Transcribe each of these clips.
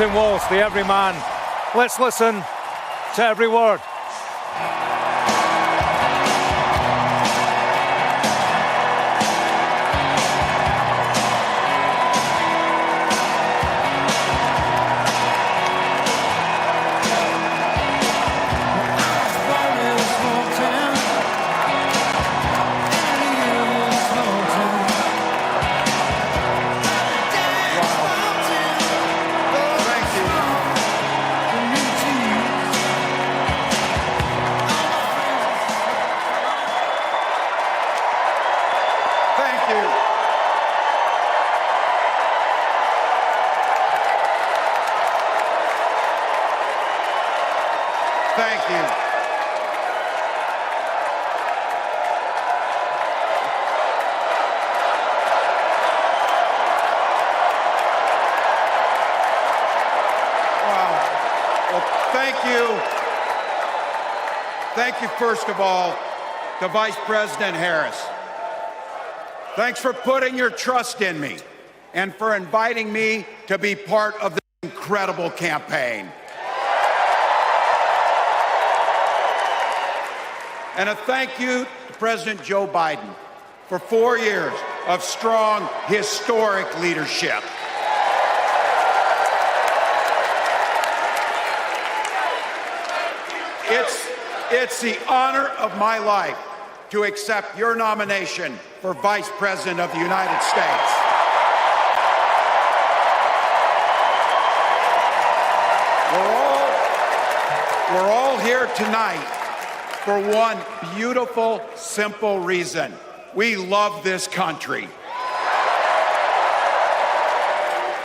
Tim Walz, the everyman. Let's listen to every word. Thank you. Wow. Well, thank you. Thank you, first of all, to Vice President Harris. Thanks for putting your trust in me and for inviting me to be part of this incredible campaign. And a thank you to President Joe Biden for 4 years of strong, historic leadership. It's the honor of my life to accept your nomination for Vice President of the United States. We're all here tonight for one beautiful, simple reason. We love this country.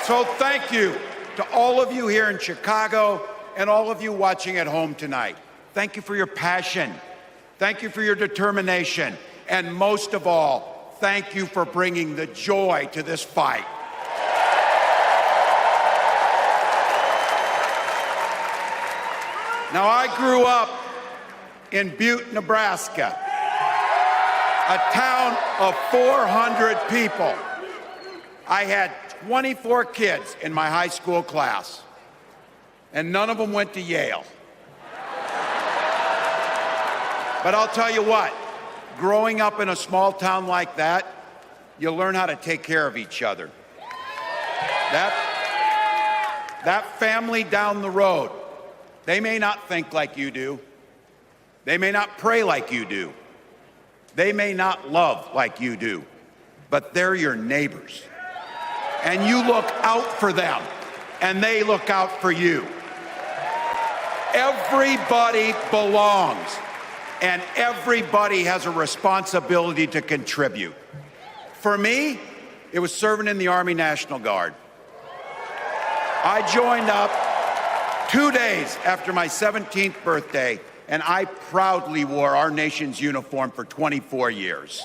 So thank you to all of you here in Chicago and all of you watching at home tonight. Thank you for your passion. Thank you for your determination. And most of all, thank you for bringing the joy to this fight. Now, I grew up in Butte, Nebraska, a town of 400 people. I had 24 kids in my high school class, and none of them went to Yale. But I'll tell you what, growing up in a small town like that, you learn how to take care of each other. That family down the road, they may not think like you do. They may not pray like you do. They may not love like you do, but they're your neighbors. And you look out for them, and they look out for you. Everybody belongs, and everybody has a responsibility to contribute. For me, it was serving in the Army National Guard. I joined up 2 days after my 17th birthday, and I proudly wore our nation's uniform for 24 years.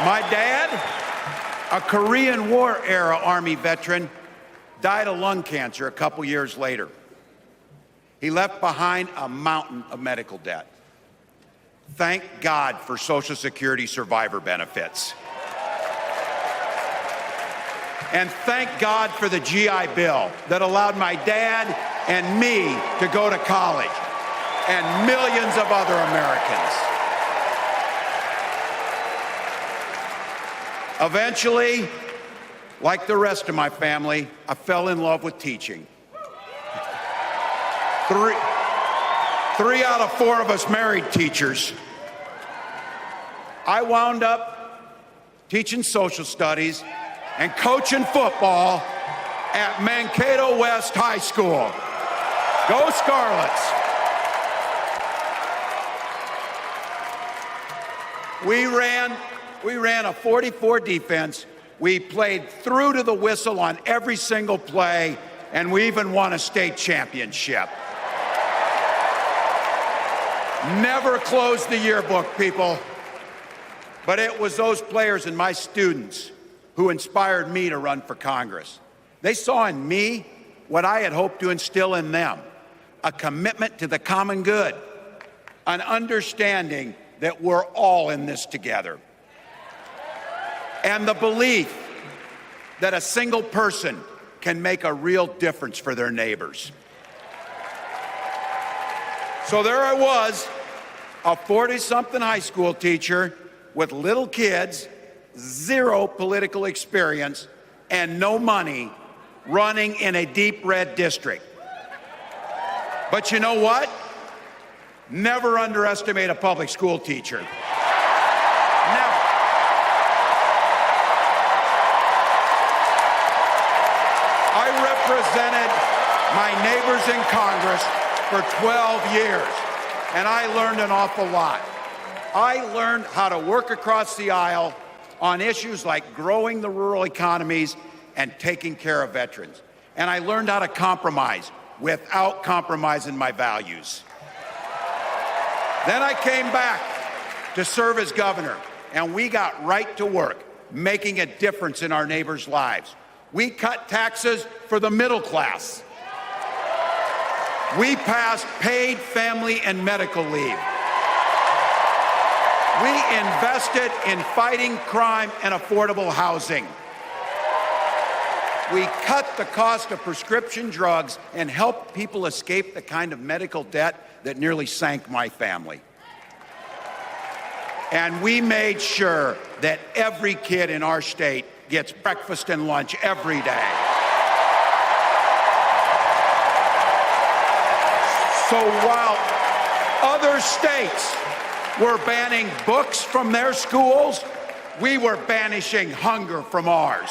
My dad, a Korean War-era Army veteran, died of lung cancer a couple years later. He left behind a mountain of medical debt. Thank God for Social Security survivor benefits. And thank God for the GI Bill that allowed my dad and me to go to college, and millions of other Americans. Eventually, like the rest of my family, I fell in love with teaching. Three out of 4 of us married teachers. I wound up teaching social studies and coaching football at Mankato West High School. Go Scarlets! We ran a 44 defense. We played through to the whistle on every single play, and we even won a state championship. Never closed the yearbook, people. But it was those players and my students who inspired me to run for Congress. They saw in me what I had hoped to instill in them, a commitment to the common good, an understanding that we're all in this together, and the belief that a single person can make a real difference for their neighbors. So there I was, a 40-something high school teacher with little kids, zero political experience, and no money, running in a deep red district. But you know what? Never underestimate a public school teacher. Never. I represented my neighbors in Congress for 12 years, and I learned an awful lot. I learned how to work across the aisle on issues like growing the rural economies and taking care of veterans. And I learned how to compromise without compromising my values. Then I came back to serve as governor, and we got right to work, making a difference in our neighbors' lives. We cut taxes for the middle class. We passed paid family and medical leave. We invested in fighting crime and affordable housing. We cut the cost of prescription drugs and helped people escape the kind of medical debt that nearly sank my family. And we made sure that every kid in our state gets breakfast and lunch every day. So while other states were banning books from their schools, we were banishing hunger from ours.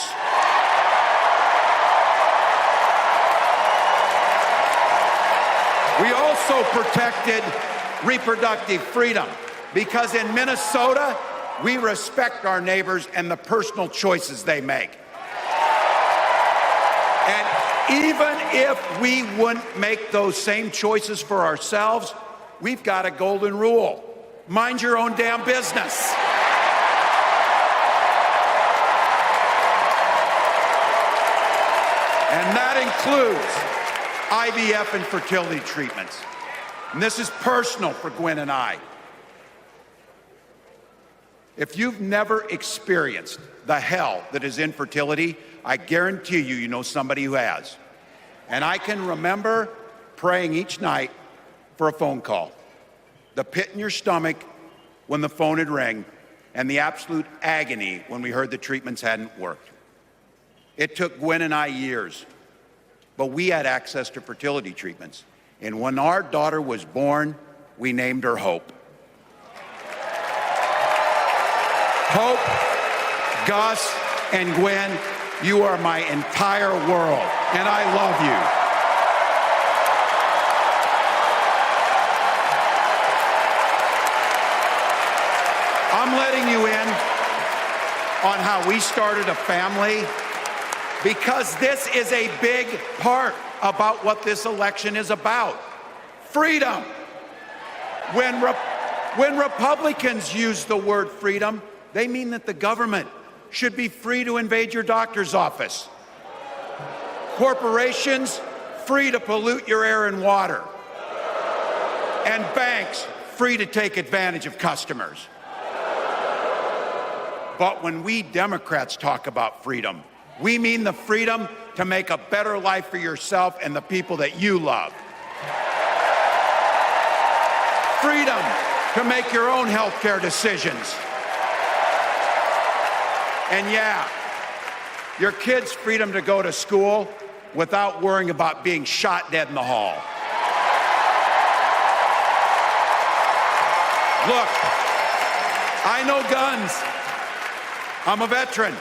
We also protected reproductive freedom because in Minnesota, we respect our neighbors and the personal choices they make. And even if we wouldn't make those same choices for ourselves, we've got a golden rule. Mind your own damn business. And that includes IVF and fertility treatments. And this is personal for Gwen and I. If you've never experienced the hell that is infertility, I guarantee you, you know somebody who has. And I can remember praying each night for a phone call, the pit in your stomach when the phone had rang, and the absolute agony when we heard the treatments hadn't worked. It took Gwen and I years, but we had access to fertility treatments. And when our daughter was born, we named her Hope. Hope, Gus, and Gwen, you are my entire world, and I love you. I'm letting you in on how we started a family because this is a big part about what this election is about. Freedom. When Republicans use the word freedom, they mean that the government should be free to invade your doctor's office. Corporations free to pollute your air and water. And banks free to take advantage of customers. But when we Democrats talk about freedom, we mean the freedom to make a better life for yourself and the people that you love. Freedom to make your own health care decisions. And yeah, your kids' freedom to go to school without worrying about being shot dead in the hall. Look, I know guns. I'm a veteran.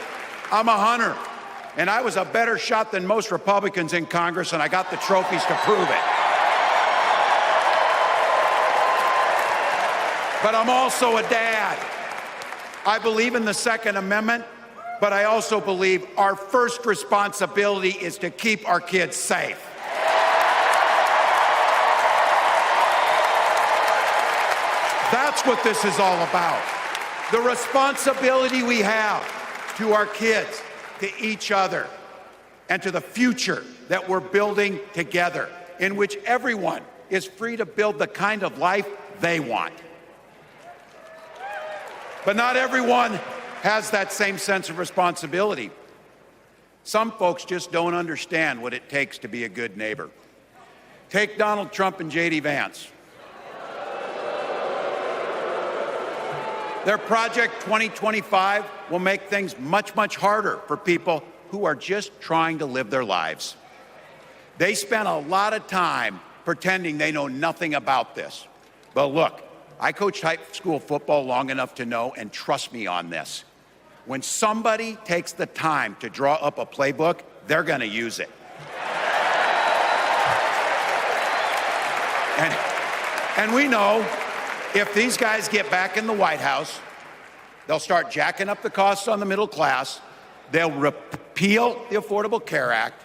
I'm a hunter. And I was a better shot than most Republicans in Congress, and I got the trophies to prove it. But I'm also a dad. I believe in the Second Amendment, but I also believe our first responsibility is to keep our kids safe. That's what this is all about. The responsibility we have to our kids, to each other, and to the future that we're building together, in which everyone is free to build the kind of life they want. But not everyone has that same sense of responsibility. Some folks just don't understand what it takes to be a good neighbor. Take Donald Trump and J.D. Vance. Their Project 2025 will make things much, much harder for people who are just trying to live their lives. They spent a lot of time pretending they know nothing about this. But look, I coached high school football long enough to know, and trust me on this, when somebody takes the time to draw up a playbook, they're going to use it. And we know if these guys get back in the White House, they'll start jacking up the costs on the middle class, they'll repeal the Affordable Care Act,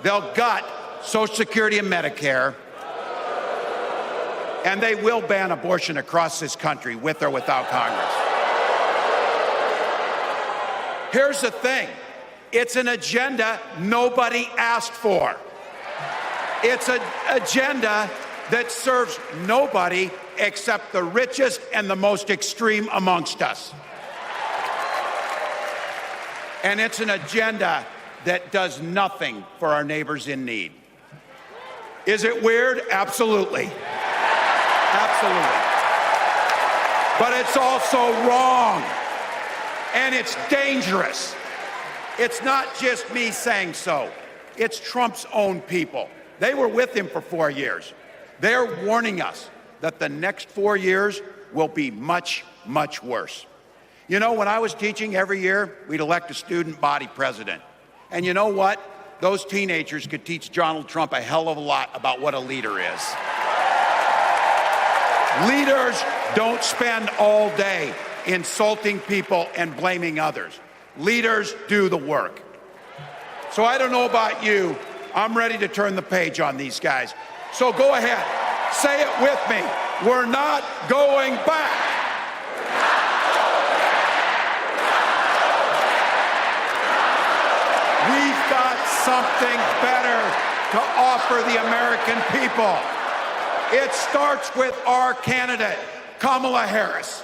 they'll gut Social Security and Medicare, and they will ban abortion across this country with or without Congress. Here's the thing. It's an agenda nobody asked for. It's an agenda that serves nobody except the richest and the most extreme amongst us. And it's an agenda that does nothing for our neighbors in need. Is it weird? Absolutely. Absolutely. But it's also wrong. And it's dangerous. It's not just me saying so. It's Trump's own people. They were with him for 4 years. They're warning us that the next 4 years will be much, much worse. You know, when I was teaching every year, we'd elect a student body president. And you know what? Those teenagers could teach Donald Trump a hell of a lot about what a leader is. Leaders don't spend all day insulting people and blaming others. Leaders do the work. So I don't know about you, I'm ready to turn the page on these guys. So go ahead, say it with me. We're not going back. We've got something better to offer the American people. It starts with our candidate, Kamala Harris.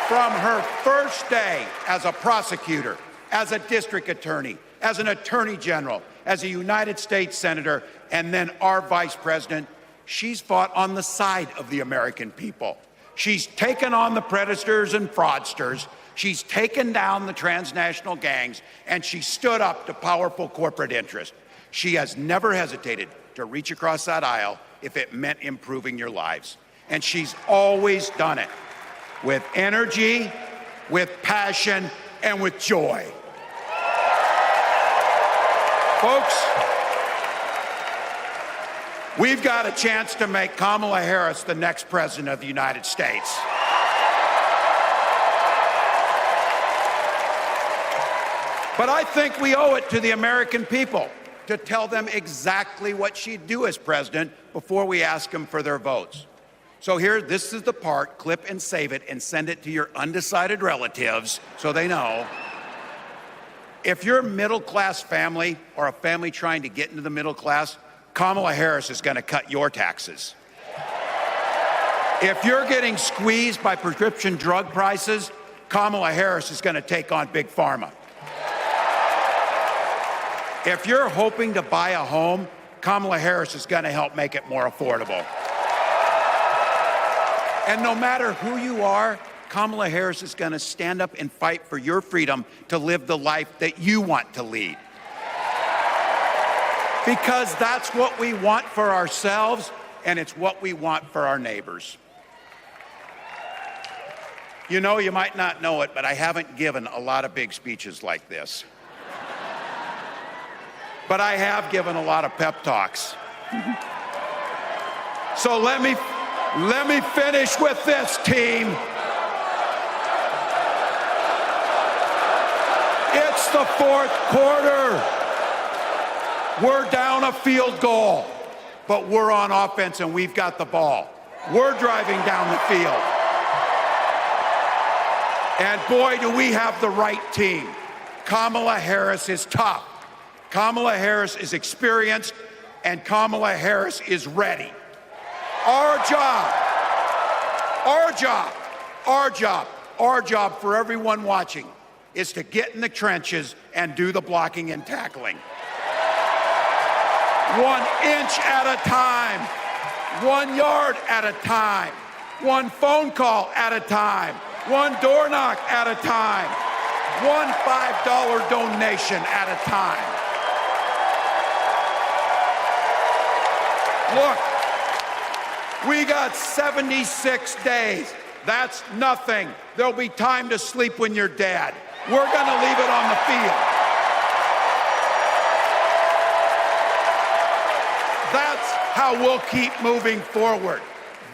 From her first day as a prosecutor, as a district attorney, as an attorney general, as a United States senator, and then our vice president, she's fought on the side of the American people. She's taken on the predators and fraudsters. She's taken down the transnational gangs, and she stood up to powerful corporate interests. She has never hesitated to reach across that aisle if it meant improving your lives. And she's always done it with energy, with passion, and with joy. Folks, we've got a chance to make Kamala Harris the next president of the United States. But I think we owe it to the American people to tell them exactly what she'd do as president before we ask them for their votes. So here, this is the part, clip and save it and send it to your undecided relatives so they know. If you're a middle-class family or a family trying to get into the middle class, Kamala Harris is going to cut your taxes. If you're getting squeezed by prescription drug prices, Kamala Harris is going to take on Big Pharma. If you're hoping to buy a home, Kamala Harris is going to help make it more affordable. And no matter who you are, Kamala Harris is going to stand up and fight for your freedom to live the life that you want to lead. Because that's what we want for ourselves, and it's what we want for our neighbors. You know, you might not know it, but I haven't given a lot of big speeches like this. But I have given a lot of pep talks. So let me finish with this, team. It's the fourth quarter. We're down a field goal, but we're on offense and we've got the ball. We're driving down the field. And boy, do we have the right team. Kamala Harris is tough. Kamala Harris is experienced, and Kamala Harris is ready. Our job Our job for everyone watching is to get in the trenches and do the blocking and tackling. 1 inch at a time, 1 yard at a time, 1 phone call at a time, 1 door knock at a time, 1 $5 donation at a time. Look, we got 76 days. That's nothing. There'll be time to sleep when you're dead. We're going to leave it on the field. That's how we'll keep moving forward.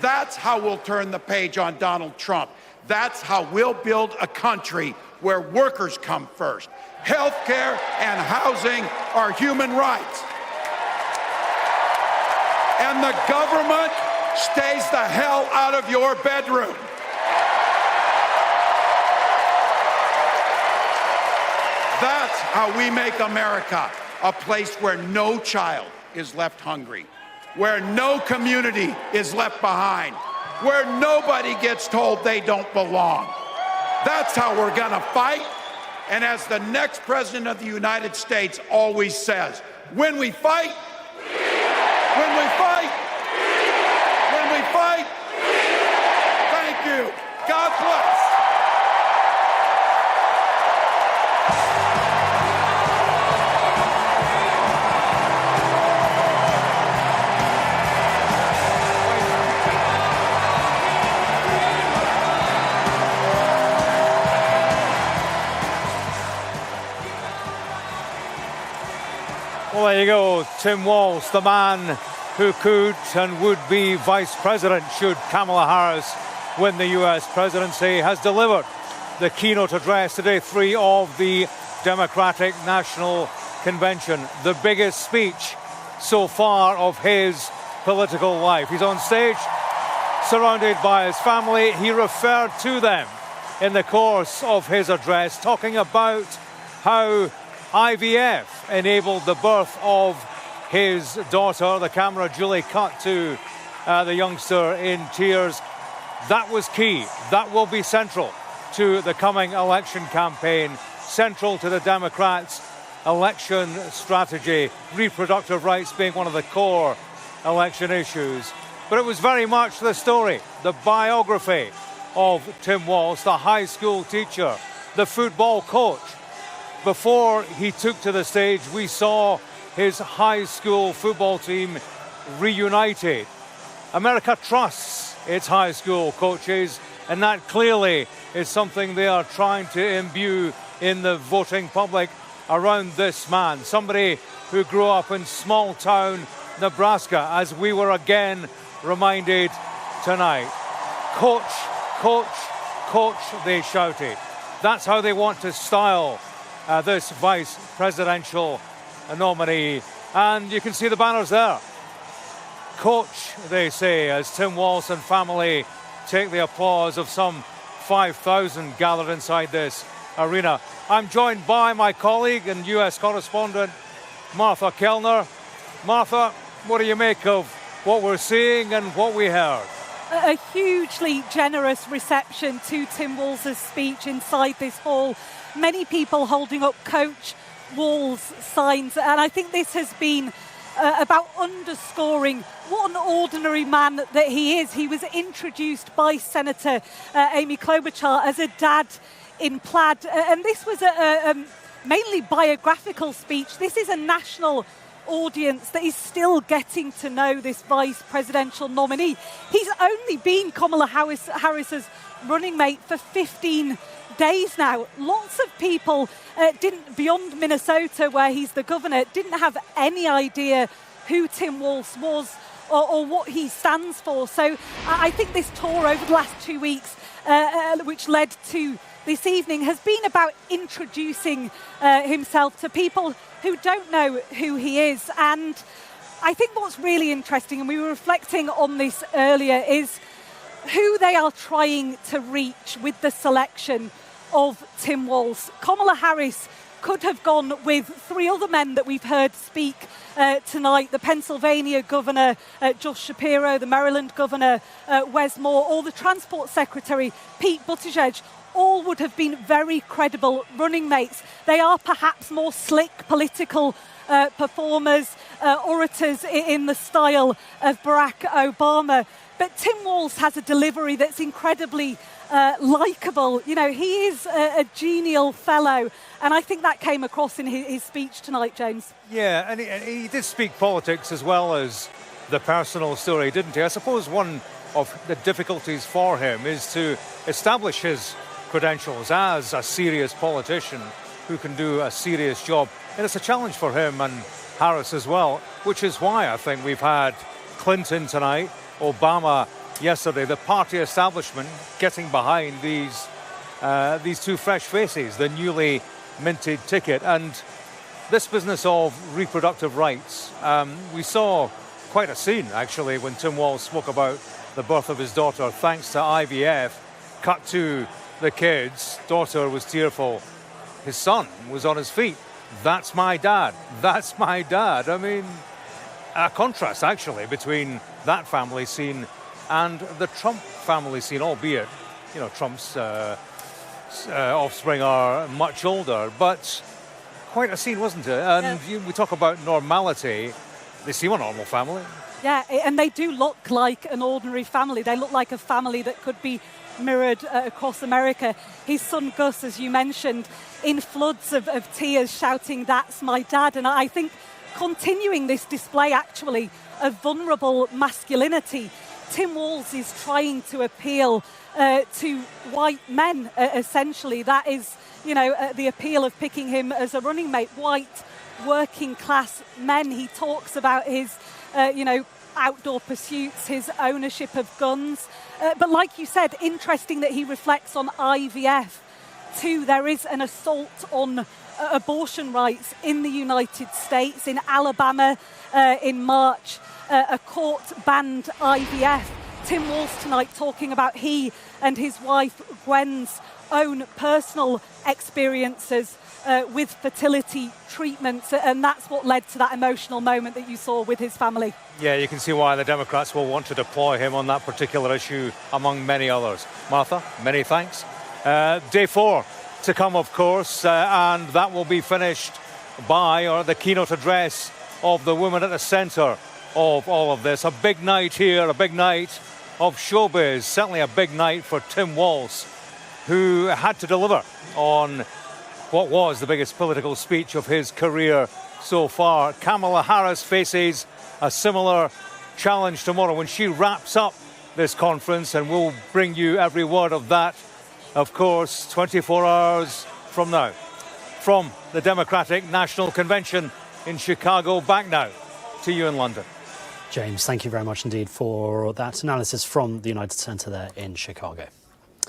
That's how we'll turn the page on Donald Trump. That's how we'll build a country where workers come first. Healthcare and housing are human rights. And the government stays the hell out of your bedroom. That's how we make America a place where no child is left hungry, where no community is left behind, where nobody gets told they don't belong. That's how we're gonna fight. And as the next president of the United States always says, when we fight, when we fight, when we fight, thank you. God bless. Well, there you go. Tim Walz, the man who could and would be vice president should Kamala Harris win the U.S. presidency, has delivered the keynote address today, 3 of the Democratic National Convention, the biggest speech so far of his political life. He's on stage, surrounded by his family. He referred to them in the course of his address, talking about how IVF enabled the birth of his daughter. The camera duly cut to the youngster in tears. That was key. That will be central to the coming election campaign, central to the Democrats' election strategy, reproductive rights being one of the core election issues. But it was very much the story, the biography of Tim Walz, the high school teacher, the football coach. Before he took to the stage, we saw his high school football team reunited. America trusts its high school coaches, and that clearly is something they are trying to imbue in the voting public around this man, somebody who grew up in small town Nebraska, as we were again reminded tonight. Coach, coach, coach, they shouted. That's how they want to style this vice presidential nominee. And you can see the banners there. Coach, they say, as Tim Walz and family take the applause of some 5,000 gathered inside this arena. I'm joined by my colleague and US correspondent, Martha Kellner. Martha, what do you make of what we're seeing and what we heard? A hugely generous reception to Tim Walz's speech inside this hall. Many people holding up Coach Walz signs, and I think this has been about underscoring what an ordinary man that he is. He was introduced by Senator Amy Klobuchar as a dad in plaid, and this was a mainly biographical speech. This is a national audience that is still getting to know this vice presidential nominee. He's only been Kamala Harris's running mate for 15 days now. Lots of people beyond Minnesota, where he's the governor, didn't have any idea who Tim Walz was or what he stands for. So I think this tour over the last 2 weeks, which led to this evening, has been about introducing himself to people who don't know who he is. And I think what's really interesting, and we were reflecting on this earlier, is who they are trying to reach with the selection of Tim Walz. Kamala Harris could have gone with 3 other men that we've heard speak tonight: the Pennsylvania governor, Josh Shapiro, the Maryland governor, Wes Moore, or the transport secretary, Pete Buttigieg. all would have been very credible running mates. They are perhaps more slick political performers, orators in the style of Barack Obama. But Tim Walz has a delivery that's incredibly likeable. You know, he is a genial fellow, and I think that came across in his speech tonight, James. Yeah, and he did speak politics as well as the personal story, didn't he? I suppose one of the difficulties for him is to establish his credentials as a serious politician who can do a serious job. And it's a challenge for him and Harris as well, which is why I think we've had Clinton tonight, Obama yesterday, the party establishment getting behind these two fresh faces, the newly minted ticket. And this business of reproductive rights, we saw quite a scene actually when Tim Walz spoke about the birth of his daughter thanks to IVF. Cut to the kids, daughter was tearful, his son was on his feet. That's my dad, that's my dad. I mean, a contrast actually between that family scene and the Trump family scene, albeit, you know, Trump's offspring are much older, but quite a scene, wasn't it? And we talk about normality, they seem a normal family. Yeah, and they do look like an ordinary family. They look like a family that could be mirrored across America. His son Gus, as you mentioned, in floods of tears shouting, "That's my dad." And I think continuing this display actually of vulnerable masculinity, Tim Walz is trying to appeal to white men, essentially. That is, you know, the appeal of picking him as a running mate. White working class men. He talks about his, you know, outdoor pursuits, his ownership of guns. But like you said, interesting that he reflects on IVF too. There is an assault on abortion rights in the United States, in Alabama in March. A court banned IVF. Tim Walz tonight talking about he and his wife Gwen's own personal experiences with fertility treatments, and that's what led to that emotional moment that you saw with his family. Yeah, you can see why the Democrats will want to deploy him on that particular issue, among many others. Martha, many thanks. Day 4 to come, of course, and that will be finished by the keynote address of the woman at the centre of all of this. A big night here, a big night of showbiz, certainly a big night for Tim Walz, who had to deliver on what was the biggest political speech of his career so far. Kamala Harris faces a similar challenge tomorrow when she wraps up this conference, and we'll bring you every word of that, of course, 24 hours from now. From the Democratic National Convention in Chicago, back now to you in London. James, thank you very much indeed for that analysis from the United Centre there in Chicago.